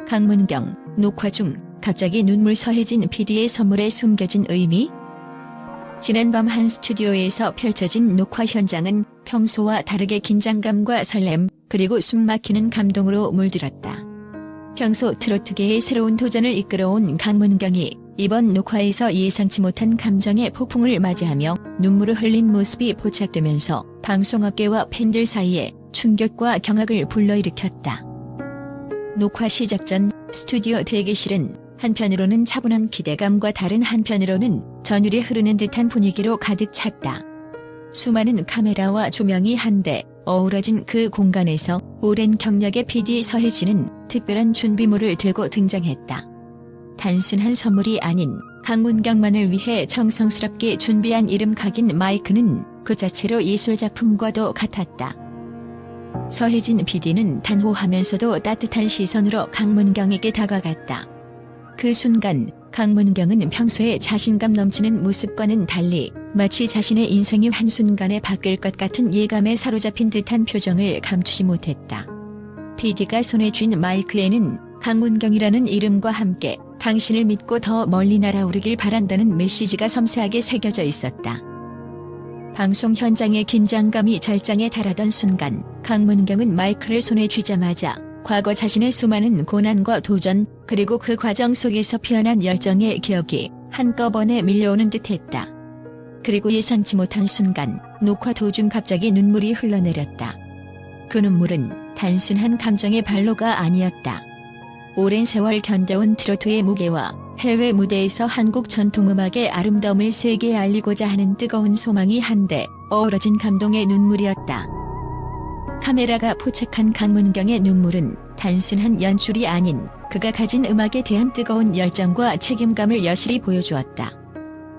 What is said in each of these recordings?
강문경, 녹화 중 갑자기 눈물 서해진 PD의 선물에 숨겨진 의미? 지난밤 한 스튜디오에서 펼쳐진 녹화 현장은 평소와 다르게 긴장감과 설렘, 그리고 숨막히는 감동으로 물들었다. 평소 트로트계의 새로운 도전을 이끌어온 강문경이 이번 녹화에서 예상치 못한 감정의 폭풍을 맞이하며 눈물을 흘린 모습이 포착되면서 방송업계와 팬들 사이에 충격과 경악을 불러일으켰다. 녹화 시작 전 스튜디오 대기실은 한편으로는 차분한 기대감과 다른 한편으로는 전율이 흐르는 듯한 분위기로 가득 찼다. 수많은 카메라와 조명이 한데 어우러진 그 공간에서 오랜 경력의 PD 서해진은 특별한 준비물을 들고 등장했다. 단순한 선물이 아닌 강문경만을 위해 정성스럽게 준비한 이름 각인 마이크는 그 자체로 예술작품과도 같았다. 서해진 PD는 단호하면서도 따뜻한 시선으로 강문경에게 다가갔다. 그 순간 강문경은 평소에 자신감 넘치는 모습과는 달리 마치 자신의 인생이 한순간에 바뀔 것 같은 예감에 사로잡힌 듯한 표정을 감추지 못했다. PD가 손에 쥔 마이크에는 강문경이라는 이름과 함께 당신을 믿고 더 멀리 날아오르길 바란다는 메시지가 섬세하게 새겨져 있었다. 방송 현장의 긴장감이 절정에 달하던 순간 강문경은 마이크를 손에 쥐자마자 과거 자신의 수많은 고난과 도전, 그리고 그 과정 속에서 피어난 열정의 기억이 한꺼번에 밀려오는 듯했다. 그리고 예상치 못한 순간 녹화 도중 갑자기 눈물이 흘러내렸다. 그 눈물은 단순한 감정의 발로가 아니었다. 오랜 세월 견뎌온 트로트의 무게와 해외 무대에서 한국 전통음악의 아름다움을 세계에 알리고자 하는 뜨거운 소망이 한데 어우러진 감동의 눈물이었다. 카메라가 포착한 강문경의 눈물은 단순한 연출이 아닌 그가 가진 음악에 대한 뜨거운 열정과 책임감을 여실히 보여주었다.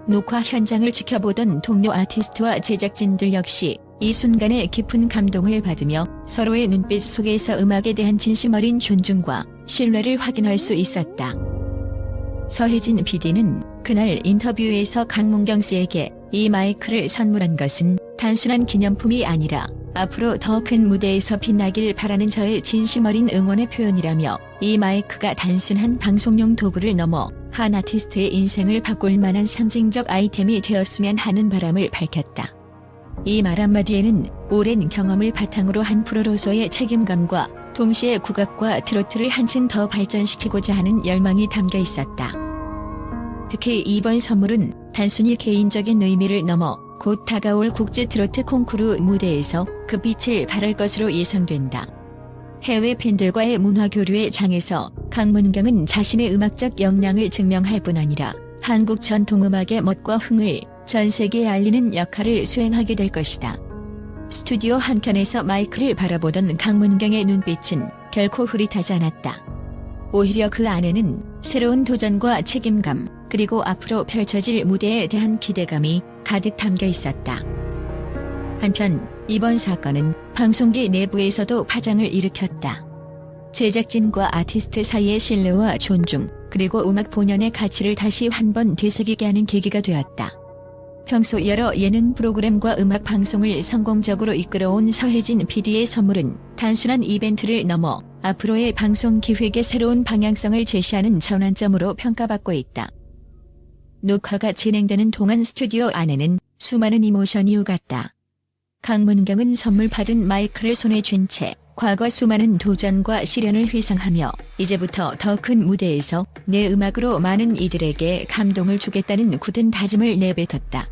녹화 현장을 지켜보던 동료 아티스트와 제작진들 역시 이 순간에 깊은 감동을 받으며 서로의 눈빛 속에서 음악에 대한 진심 어린 존중과 신뢰를 확인할 수 있었다. 서해진 PD는 그날 인터뷰에서 강문경 씨에게 이 마이크를 선물한 것은 단순한 기념품이 아니라 앞으로 더 큰 무대에서 빛나길 바라는 저의 진심 어린 응원의 표현이라며 이 마이크가 단순한 방송용 도구를 넘어 한 아티스트의 인생을 바꿀 만한 상징적 아이템이 되었으면 하는 바람을 밝혔다. 이 말 한마디에는 오랜 경험을 바탕으로 한 프로로서의 책임감과 동시에 국악과 트로트를 한층 더 발전시키고자 하는 열망이 담겨 있었다. 특히 이번 선물은 단순히 개인적인 의미를 넘어 곧 다가올 국제 트로트 콩쿠르 무대에서 그 빛을 발할 것으로 예상된다. 해외 팬들과의 문화 교류의 장에서 강문경은 자신의 음악적 역량을 증명할 뿐 아니라 한국 전통음악의 멋과 흥을 전 세계에 알리는 역할을 수행하게 될 것이다. 스튜디오 한켠에서 마이크를 바라보던 강문경의 눈빛은 결코 흐릿하지 않았다. 오히려 그 안에는 새로운 도전과 책임감, 그리고 앞으로 펼쳐질 무대에 대한 기대감이 가득 담겨 있었다. 한편 이번 사건은 방송계 내부에서도 파장을 일으켰다. 제작진과 아티스트 사이의 신뢰와 존중, 그리고 음악 본연의 가치를 다시 한 번 되새기게 하는 계기가 되었다. 평소 여러 예능 프로그램과 음악 방송을 성공적으로 이끌어온 서해진 PD의 선물은 단순한 이벤트를 넘어 앞으로의 방송 기획의 새로운 방향성을 제시하는 전환점으로 평가받고 있다. 녹화가 진행되는 동안 스튜디오 안에는 수많은 이모션이 오갔다. 강문경은 선물 받은 마이크를 손에 쥔 채 과거 수많은 도전과 시련을 회상하며 이제부터 더 큰 무대에서 내 음악으로 많은 이들에게 감동을 주겠다는 굳은 다짐을 내뱉었다.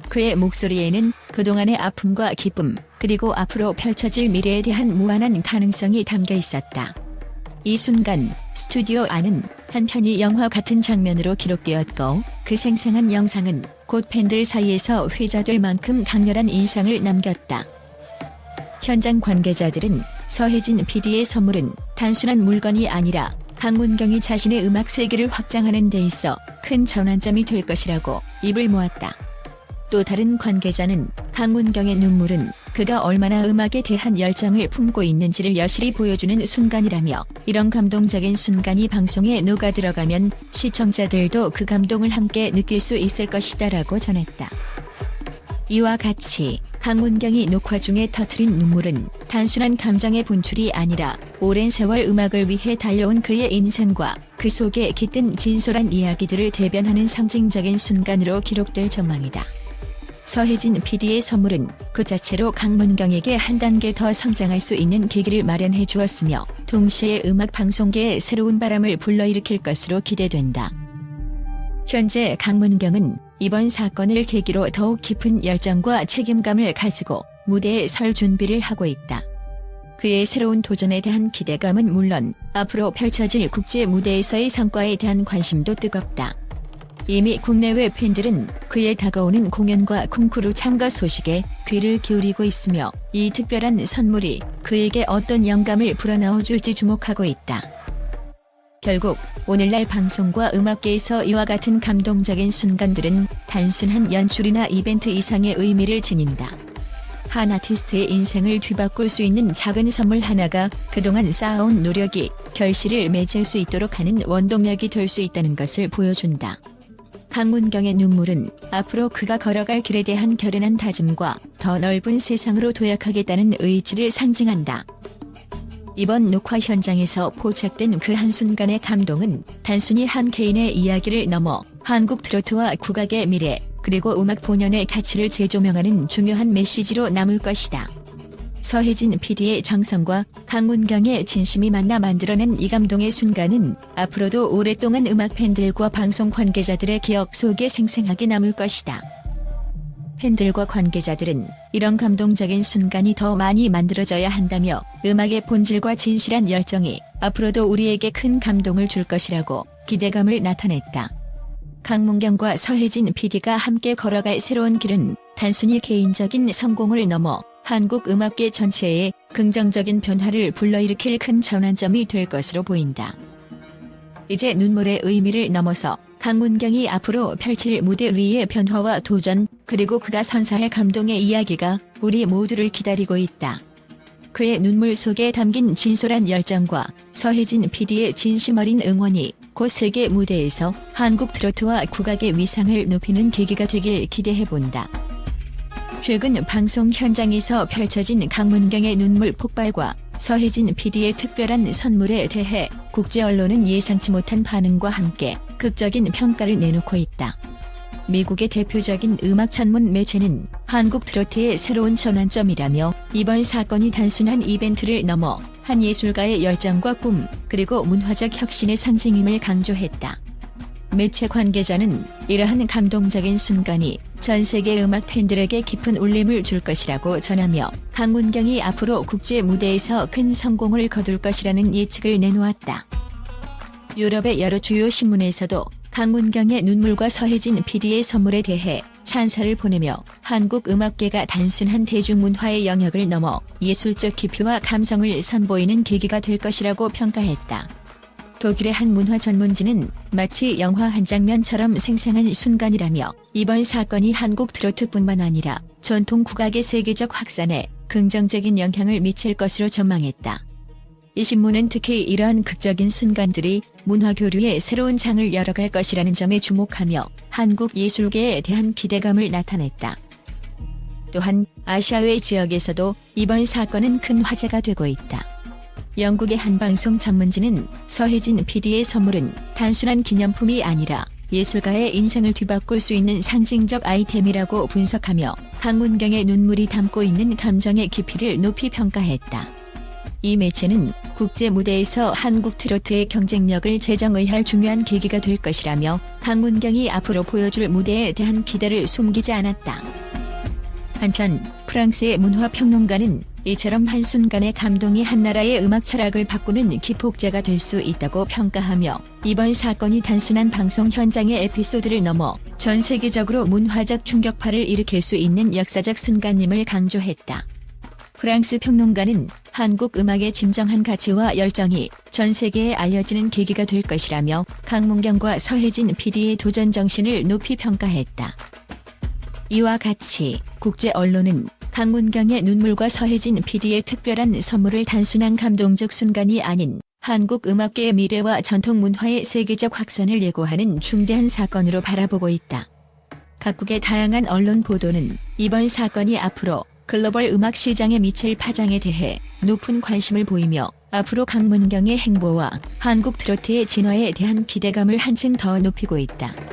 그의 목소리에는 그동안의 아픔과 기쁨, 그리고 앞으로 펼쳐질 미래에 대한 무한한 가능성이 담겨 있었다. 이 순간 스튜디오 안은 한편이 영화 같은 장면으로 기록되었고 그 생생한 영상은 곧 팬들 사이에서 회자될 만큼 강렬한 인상을 남겼다. 현장 관계자들은 서해진 PD의 선물은 단순한 물건이 아니라 강문경이 자신의 음악 세계를 확장하는 데 있어 큰 전환점이 될 것이라고 입을 모았다. 또 다른 관계자는 강문경의 눈물은 그가 얼마나 음악에 대한 열정을 품고 있는지를 여실히 보여주는 순간이라며 이런 감동적인 순간이 방송에 녹아들어가면 시청자들도 그 감동을 함께 느낄 수 있을 것이다라고 전했다. 이와 같이 강문경이 녹화 중에 터뜨린 눈물은 단순한 감정의 분출이 아니라 오랜 세월 음악을 위해 달려온 그의 인생과 그 속에 깃든 진솔한 이야기들을 대변하는 상징적인 순간으로 기록될 전망이다. 서혜진 PD의 선물은 그 자체로 강문경에게 한 단계 더 성장할 수 있는 계기를 마련해 주었으며 동시에 음악 방송계에 새로운 바람을 불러일으킬 것으로 기대된다. 현재 강문경은 이번 사건을 계기로 더욱 깊은 열정과 책임감을 가지고 무대에 설 준비를 하고 있다. 그의 새로운 도전에 대한 기대감은 물론 앞으로 펼쳐질 국제 무대에서의 성과에 대한 관심도 뜨겁다. 이미 국내외 팬들은 그의 다가오는 공연과 콩쿠르 참가 소식에 귀를 기울이고 있으며 이 특별한 선물이 그에게 어떤 영감을 불어넣어줄지 주목하고 있다. 결국 오늘날 방송과 음악계에서 이와 같은 감동적인 순간들은 단순한 연출이나 이벤트 이상의 의미를 지닌다. 한 아티스트의 인생을 뒤바꿀 수 있는 작은 선물 하나가 그동안 쌓아온 노력이 결실을 맺을 수 있도록 하는 원동력이 될 수 있다는 것을 보여준다. 강문경의 눈물은 앞으로 그가 걸어갈 길에 대한 결연한 다짐과 더 넓은 세상으로 도약하겠다는 의지를 상징한다. 이번 녹화 현장에서 포착된 그 한순간의 감동은 단순히 한 개인의 이야기를 넘어 한국 트로트와 국악의 미래, 그리고 음악 본연의 가치를 재조명하는 중요한 메시지로 남을 것이다. 서혜진 PD의 정성과 강문경의 진심이 만나 만들어낸 이 감동의 순간은 앞으로도 오랫동안 음악 팬들과 방송 관계자들의 기억 속에 생생하게 남을 것이다. 팬들과 관계자들은 이런 감동적인 순간이 더 많이 만들어져야 한다며 음악의 본질과 진실한 열정이 앞으로도 우리에게 큰 감동을 줄 것이라고 기대감을 나타냈다. 강문경과 서혜진 PD가 함께 걸어갈 새로운 길은 단순히 개인적인 성공을 넘어 한국 음악계 전체에 긍정적인 변화를 불러일으킬 큰 전환점이 될 것으로 보인다. 이제 눈물의 의미를 넘어서 강문경이 앞으로 펼칠 무대 위의 변화와 도전, 그리고 그가 선사할 감동의 이야기가 우리 모두를 기다리고 있다. 그의 눈물 속에 담긴 진솔한 열정과 서혜진 PD의 진심 어린 응원이 곧 세계 무대에서 한국 트로트와 국악의 위상을 높이는 계기가 되길 기대해본다. 최근 방송 현장에서 펼쳐진 강문경의 눈물 폭발과 서혜진 PD의 특별한 선물에 대해 국제 언론은 예상치 못한 반응과 함께 극적인 평가를 내놓고 있다. 미국의 대표적인 음악 전문 매체는 한국 트로트의 새로운 전환점이라며 이번 사건이 단순한 이벤트를 넘어 한 예술가의 열정과 꿈, 그리고 문화적 혁신의 상징임을 강조했다. 매체 관계자는 이러한 감동적인 순간이 전 세계 음악 팬들에게 깊은 울림을 줄 것이라고 전하며 강문경이 앞으로 국제 무대에서 큰 성공을 거둘 것이라는 예측을 내놓았다. 유럽의 여러 주요 신문에서도 강문경의 눈물과 서혜진 PD의 선물에 대해 찬사를 보내며 한국 음악계가 단순한 대중문화의 영역을 넘어 예술적 깊이와 감성을 선보이는 계기가 될 것이라고 평가했다. 독일의 한 문화 전문지는 마치 영화 한 장면처럼 생생한 순간이라며 이번 사건이 한국 트로트뿐만 아니라 전통 국악의 세계적 확산에 긍정적인 영향을 미칠 것으로 전망했다. 이 신문은 특히 이러한 극적인 순간들이 문화교류의 새로운 장을 열어갈 것이라는 점에 주목하며 한국 예술계에 대한 기대감을 나타냈다. 또한 아시아외 지역에서도 이번 사건은 큰 화제가 되고 있다. 영국의 한 방송 전문지는 서혜진 PD의 선물은 단순한 기념품이 아니라 예술가의 인생을 뒤바꿀 수 있는 상징적 아이템이라고 분석하며 강문경의 눈물이 담고 있는 감정의 깊이를 높이 평가했다. 이 매체는 국제 무대에서 한국 트로트의 경쟁력을 재정의할 중요한 계기가 될 것이라며 강문경이 앞으로 보여줄 무대에 대한 기대를 숨기지 않았다. 한편 프랑스의 문화평론가는 이처럼 한순간의 감동이 한 나라의 음악 철학을 바꾸는 기폭제가 될 수 있다고 평가하며 이번 사건이 단순한 방송 현장의 에피소드를 넘어 전 세계적으로 문화적 충격파를 일으킬 수 있는 역사적 순간임을 강조했다. 프랑스 평론가는 한국 음악의 진정한 가치와 열정이 전 세계에 알려지는 계기가 될 것이라며 강문경과 서혜진 PD의 도전 정신을 높이 평가했다. 이와 같이 국제 언론은 강문경의 눈물과 서혜진 PD의 특별한 선물을 단순한 감동적 순간이 아닌 한국 음악계의 미래와 전통 문화의 세계적 확산을 예고하는 중대한 사건으로 바라보고 있다. 각국의 다양한 언론 보도는 이번 사건이 앞으로 글로벌 음악 시장에 미칠 파장에 대해 높은 관심을 보이며 앞으로 강문경의 행보와 한국 트로트의 진화에 대한 기대감을 한층 더 높이고 있다.